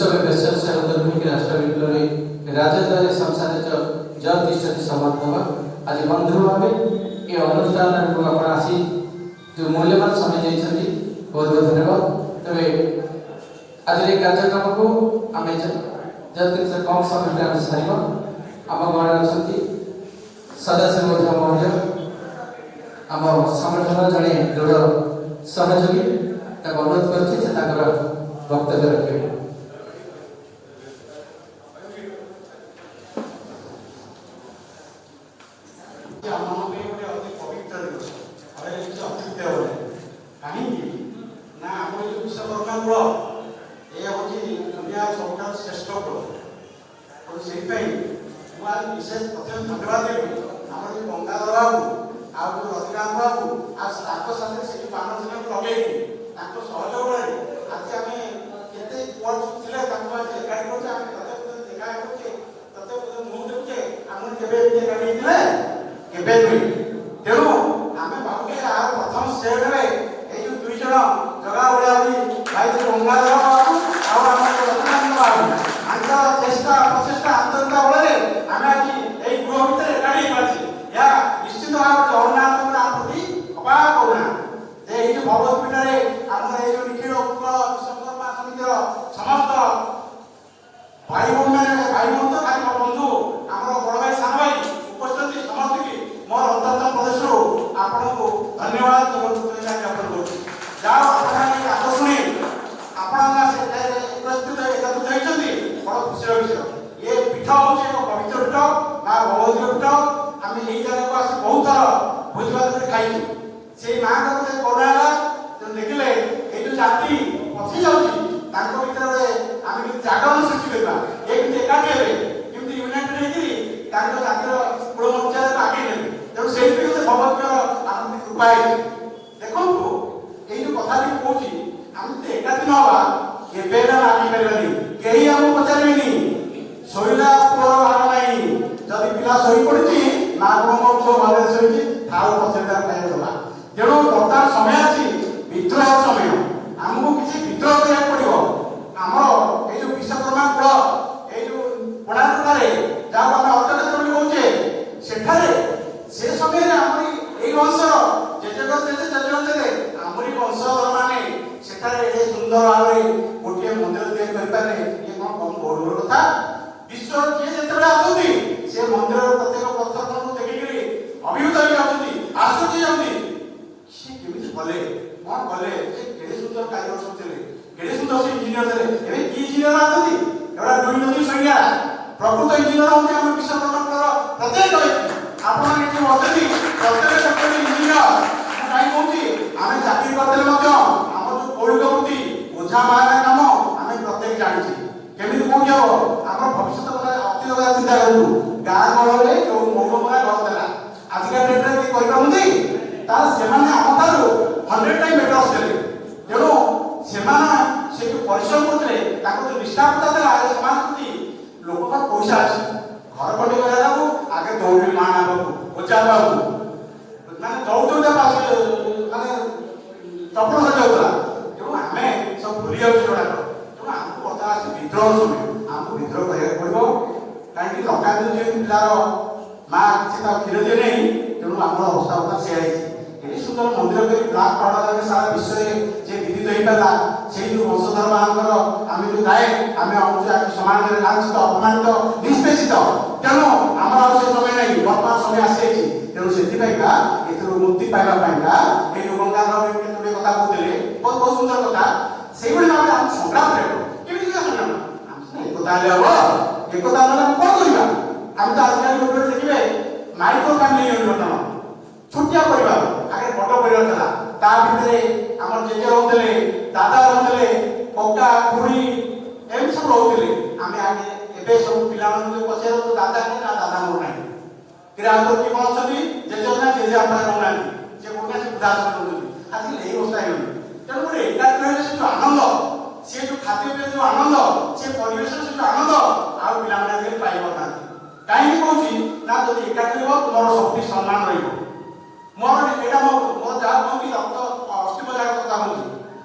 उत्सव शरदर्भिक राष्ट्र विप्लवी राजद्वारे संसार जब तिष्ठति समर्थव आज बंधु भाव ये अनुष्ठान को आपण आसी जो मूल्यवान समय देइछथि बहुत बहुत धन्यवाद। तबे आज रे कार्यक्रम को आमे जल्दी से कम समय में आमे सारिबा आम गण अछथि सदस्य महोदय आम संगठन जड़े दृढ़ सहयोगी अनुरोध कर वक्तव्य रखे।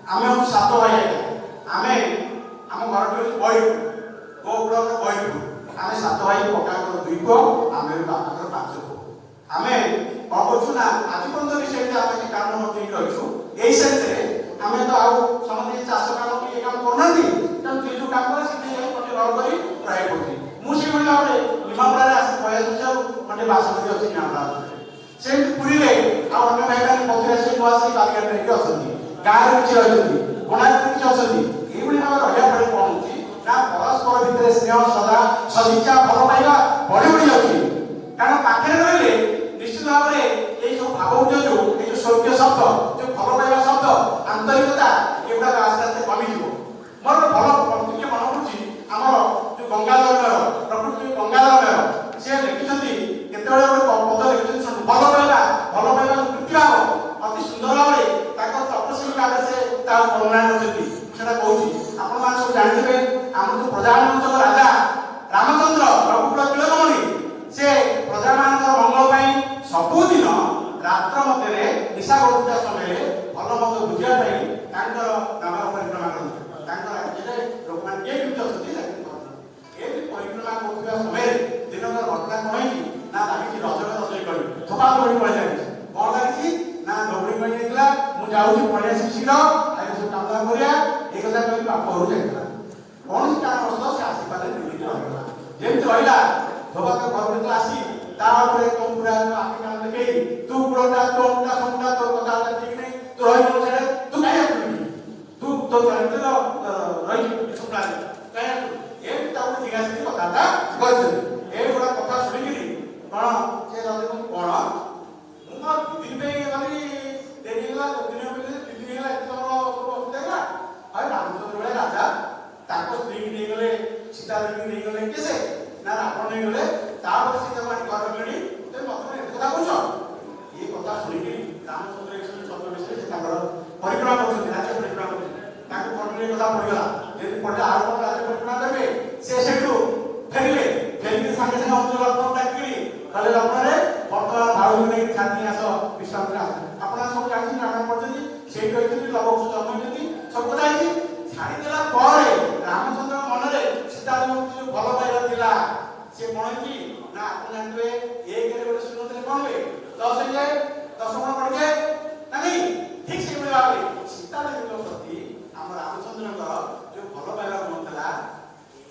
आमे हम सात भाई आमे आम घर टी बईपुर गोपुर बईपुर आम 7 भाई पक्का 2 पुओ आम बापा 5 पुओ आम कौन करूँ ना आज पर्यटन विषय आम काम रही यही सेन्स आम तो आउ समझे चाष काम ये काम करना तेणु जो काम करे गोटे घर कर रही पड़े मुझे भाव में निमापड़ा आस बयास खंडे बासमती अच्छी निमापड़ा से पुरी में अन्य भाई मैंने पथर से नुआसी बालिघाट में अच्छी गाँव में किसी रही कोणार्क में किसी अच्छी ये भाव रहा पड़े कौन होती ना परस्पर भितर स्नेह सदा सदिच्छा भल पाइबा बढ़ी बढ़ी अच्छी कारण पाखे रही निश्चित भाव में ये सब भावुक जो स्वर्गीय शब्द जो भल पाइबा शब्द आंतरिकता एगुड़ा आस्ते आस्ते कमिज मोर भल टे मन पड़ी आमर जो गंगाधर मेयर प्रकृति गंगाधर मेयर सी लिखिं केत पद लिखिं भल पाइबा वृत्ति भाव अति सुंदर भाव में तपस्वी भाव से वर्णना करते कहूँ आपण मैंने सब जानते आम जो प्रजा राजा रामचंद्र रघुकुल तिलकमणि से प्रजा मान मंगल सबुदिन रात्र मध्य निशा गड़ुता समय भल मत बुझाई नाम परिक्रमा करते लोक मैंने किए केमती अच्छे परिक्रमा कर समय दिन घटना कौन है ना लगी रजक रजई कर थोपा दौड़ी पड़े लगी कौन लगी ना दौड़ी पड़ी मुझे पड़े शीघ्र आज सब काम करा ये कथा कह बाप घर जाता कौन सी कारण से आशीपारे रहा जमी रहा धोबा तो घर भर आसी तापर तुम पूरा आखि कान लगे तू पुरोटा तो उनका सबटा तो कथा ठीक नहीं तो रही बोल छड़े तू काहे आतुनी तू तो चरित्र रही सुना काहे ए ताऊ जिगासी कथाटा करछ ए बड़ा कथा सुनिगिरी कोन से रदे कोन मु दिन पे गली देरी गला दिन पे दिन गला तो सब असुविधा है रामचंद्र बड़े राजा ताको स्त्री नहीं गले सीता देवी नहीं गले कैसे ना रावण नहीं गले तापर सीता मानी घर गली ते मतलब ए कथा पूछो ये कथा सुनिगिरी रामचंद्र एक शब्द विषय से ताकर परिक्रमा करछन राज्य परिक्रमा करछन ताको कर्मले कथा पड़गला यदि पड़े आर कोन राज्य परिक्रमा करबे से सेठू फेरिले फेरिले संगे संगे अंचल अपन डाकिली कहले अपने वर्तमान भाऊ नहीं छाती आस विश्राम रे आपन सब जानि राम पड़छन से कहते लवकुश जन्म होती सब कथा है छाड़ी देला पर रामचंद्र मन रे सीता देवी जो भल पाइबा थिला से कोन की ना आपन जानबे एक रे गोटे सुनते कोन बे 10 हो जाए 10 गुण बढ़ जाए ना नहीं ठीक से बोला भाई सीता देवी प्रति हम रामचंद्र का जो भल पाइबा गुण थिला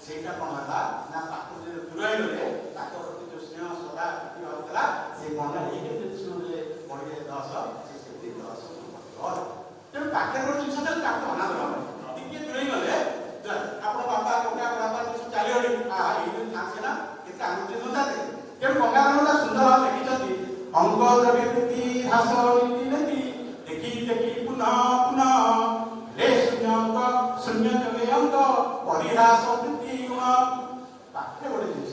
सेटा कोन हला ना पाको जे दुराई गले ताको प्रति जो स्नेह सदा की होतला से कोन एक रे सुनले बढ़ जाए 10 से 10 और तेणु पाखे जिन ताको मना कर टिके दूरे गले आप बापा कका बापा सब चलीगले ये थाना केते आनंदित होते तेणु गंगाधर सुंदर भाव लिखिं अंग द्रव्य हास नीति देखी देखी पुनः पुनः ले शून्य शून्य जगे अंग परिहास वृत्ति गुण पाखे गोटे जिन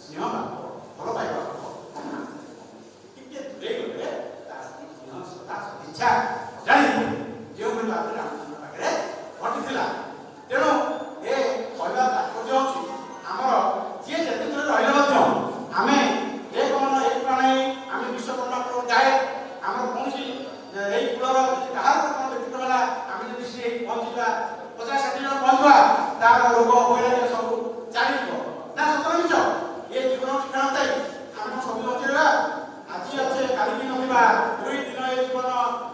स्नेह भाव भल पाइबा टिके दूरे गले स्नेह सदा सदिच्छा जानी जो भी बात रामचंद्र पाखे घटी तेणु ये कहवा तात्पर्य अच्छी आमर जी जिते दूर रही आम एक मन एक प्राण आम विश्वकर्मा गाए आम कौन यही कूलर कहार व्यक्तित्व है आम जब सी पहुँचा 50-60 जन पहुँचवा तार रोग वैराग्य सब चलो ना सतर मिछ ये जीवन ठिकाना थाई आम सब बचेगा आज अच्छे काली नथिबा 2 दिन ये जीवन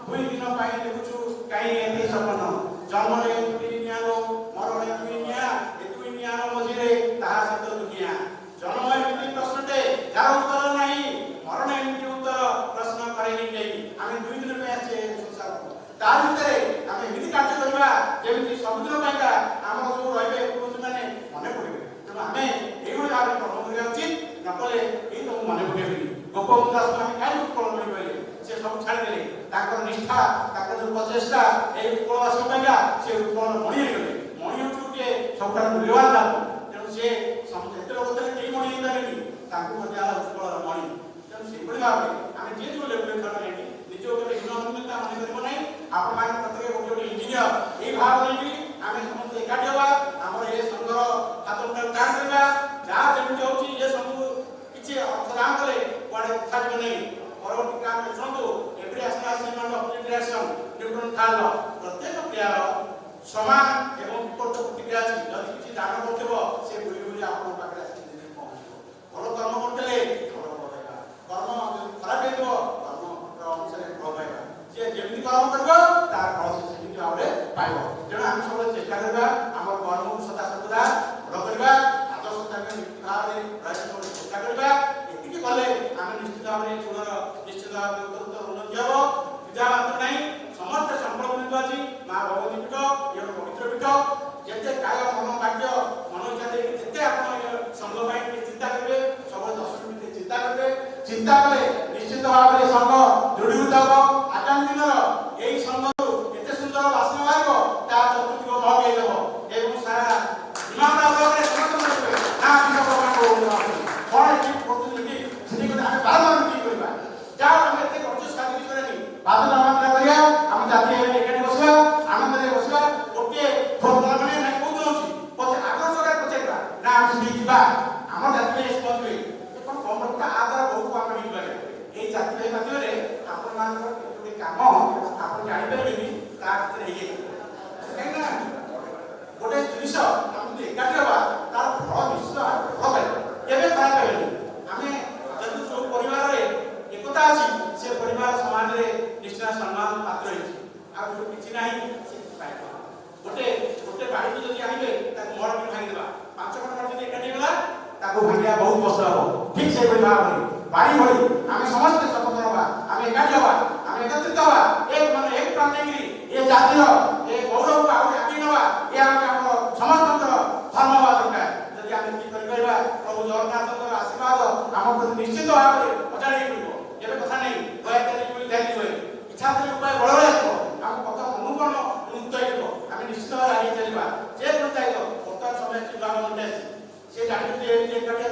2 दिन पाई देखुछु कहीं एते सपन जन्म रे दुनियारो मरण दुनिया ए दुनियारो मझिरे ताहा सत दुनिया जन्म एमती प्रश्नटे जार उत्तर नहीं मरण एमती उत्तर प्रश्न करेनी नहीं आम 2 दिन पे आछे संसार तार भितरे आम एमती कार्य करबा जेमती समुद्र पाइका आम जो रहबे पुरुष माने मने पड़िबे तो आम एगो भाव कर्म करिया उचित नकले ए तो मने पड़ेबी गोपबंधु दास आम काई उत्कल करिबे से सब छाड़ देले ताकर निष्ठा ताकर जो प्रचेष्टा ए उत्कलवासी पाइका से उत्कल मणि गले उठुके सबटा मूल्यवान लाभ तेणु से एत लोक कई मणि पारे ताकू उत्कल मणि तेणु से भाव आम जे जो लेवल करने निज गोटे हीनता मन कर ना आप प्रत्येक गोटे इंजीनियर ये भाव नहीं आम समस्त एकाठी हवा आम ये संघर हाथ उठान करवा जहाँ जमी होती ये सब किसी अर्थदान कले कड़े कथा नहीं परवर्ती काम शुणु एवरी आसना प्रत्येक क्रियार समान এবং বিপদ প্রতিক্রিয়া আছে যদি কিছু দান করতেব সে বুলি বুলি আপনার পাখে আসি পৌঁছব ভাল কর্ম করতে ভাল ফল পাইবা কর্ম খরাপ হয়ে কর্ম অনুসারে ফল পাইবা যে যেমনি কর্ম করব তার ফল সেମିତି ভাবে পাইব তেଣୁ ଆମେ ସବୁବେଳେ ଚେଷ୍ଟା କରିବା ଆମର କର୍ମକୁ ସଦାସର୍ବଦା ବଡ଼ କରିବା ଆଦର୍ଶତାକୁ ଭାବରେ ରହିବାକୁ ସବୁବେଳେ ଚେଷ୍ଟା କରିବା ଏତିକି କଲେ ଆମେ ନିଶ୍ଚିତ ଭାବରେ ଜୀବନର ନିଶ୍ଚିତ ଭାବରେ ଉନ୍ନତି ହେବ ପୂଜା ମାତ୍ର ନାହିଁ ସମସ୍ତେ ସମ୍ପର୍କିତ ଅଛି ମା ଭଗବତୀ ପୀଠ ଏବଂ ପବିତ୍ର ପୀଠ ଯେତେ କାୟ ମନ ବାକ୍ୟ ମନ ଇଚ୍ଛା ଦେଇକି ଯେତେ ଆପଣ ସଂଘ ପାଇଁ ଚିନ୍ତା କରିବେ ସବୁବେଳେ 10 ମିନିଟ୍ ଚିନ୍ତା କରିବେ ଚିନ୍ତା କଲେ ନିଶ୍ଚିତ ଭାବରେ ସଂଘ ଦୃଢ଼ୀଭୂତ ହେବ ଆଗାମୀ ଦିନର ଏହି ସଂଘରୁ ଏତେ ସୁନ୍ଦର ବାସନା ବାହାରିବ ତା ଚତୁର୍ଦିଗ ମହକେଇ ଦେବ ଏବଂ ସାରା ଇମାମରା ବ୍ଲକରେ ସମସ୍ତେ କରିବେ ନା ବିଷୟ କଣ ଏଠି କରୁଛନ୍ତି କି ସେଠି ଆମେ ବାରମ୍ବାର ମିଟିଂ କରିବା ଯାହା ଆମେ ଏତେ କର୍ଚ୍ଚ ସ୍ଥାପିତ କରେନି ବାଦନା ମାତ୍ରା କରିବା ଆମ ଜାତି ହେଲେ ଏକାଠି ବସିବା ଆନନ୍ଦରେ ବସିବା ଗୋଟିଏ ମାନେ ନାଇଁ କୋଉ ଦିନ ଅଛି ପଛେ ଆଗ୍ରହ ସହକାରେ ପଚାରିବା ନା ଆମେ ସେଠି ଯିବା ଆମ ଜାତି ପାଇଁ ପହଞ୍ଚିବେ କଣ କମ ରଖିବା ଆ ଦ୍ୱାରା ବହୁତ ଆମେ ହେଇପାରିବେ এই জাতি ଭାଇ ମାଧ୍ୟମରେ ଆପଣମାନଙ୍କର କେତେ କାମ ଆପଣ ଜାଣିପାରିବେନି ତା ଭିତରେ ହେଇଯାଇଛି କାହିଁକି ନା ଗୋଟେ ଜିନିଷ ଆମେ ଯଦି ଏକାଠି ହେବା ତାର ଫଳ ନିଶ୍ଚିତ ଫଳ ପାଇବ କେବେ ଖରାପ ହେବେନି ଆମେ ଯଦି ଯୋଉ ପରିବାରରେ ଏକତା ଅଛି ସେ ପରିବାର ସମାଜରେ ନିଶ୍ଚୟ ସମ୍ମାନ ପାତ୍ର ହେଇଛି ଆଉ ଯୋଉ କିଛି ନାହିଁ ସେ ପାଇବ ଗୋଟେ ଗୋଟେ ବାଡ଼ିକୁ ଯଦି ଆଣିବେ ତାକୁ ମଡ଼ ବି ଭାଙ୍ଗିଦେବା 5 ଖଣ୍ଡ ଯଦି ଏକାଠି ହେଇଗଲା ତାକୁ ଭାଙ୍ଗିବା ବହୁତ କଷ୍ଟ ହେବ ଠିକ ସେଇଭଳି ଭାବରେ ବାଡ଼ି ଭଳି ଆମେ ସମସ୍ତେ ଶପଥ ନେବା ଆମେ ଏକାଠି ହେବା ଆମେ ଏକତ୍ରିତ ହେବା ଏକ ପ୍ରାଣ ନେଇକି ଏ ଜାତିର ଏ ଗୌରବକୁ ଆହୁରି ଆଗେଇ ନେବା ଏ ଆମର ସମସ୍ତଙ୍କର ଧର୍ମ ହେବା ଦରକାର ଯଦି ଆମେ ଏମିତି କରିପାରିବା ପ୍ରଭୁ ଜଗନ୍ନାଥଙ୍କର ଆଶୀର୍ବାଦ ଆମ ପ୍ରତି ନିଶ୍ଚିତ ଭାବରେ ଅଜାଡ଼ି ପଡ଼ିବ ଏବେ କଥା ନାହିଁ ଦୟାକରି ଧ୍ୟାନ ହୁଏ ଇଚ୍ଛା ଥିଲେ ଉପାୟ ବଳରେ ଆସିବ ଆମ ପଥ ଅନୁକରଣ ମୁକ୍ତ ହେଇଯିବ ଆମେ ନିଶ୍ଚିତ ଭାବରେ ଆଗେଇ ଚାଲିବା ଯେ ପଞ୍ଚାୟତ ବର୍ତ୍ତମାନ ସମୟ ଚିନ୍ତା ମନରେ ଅଛି ସେ ଜାଣିଛନ୍ତି ଏକାଠି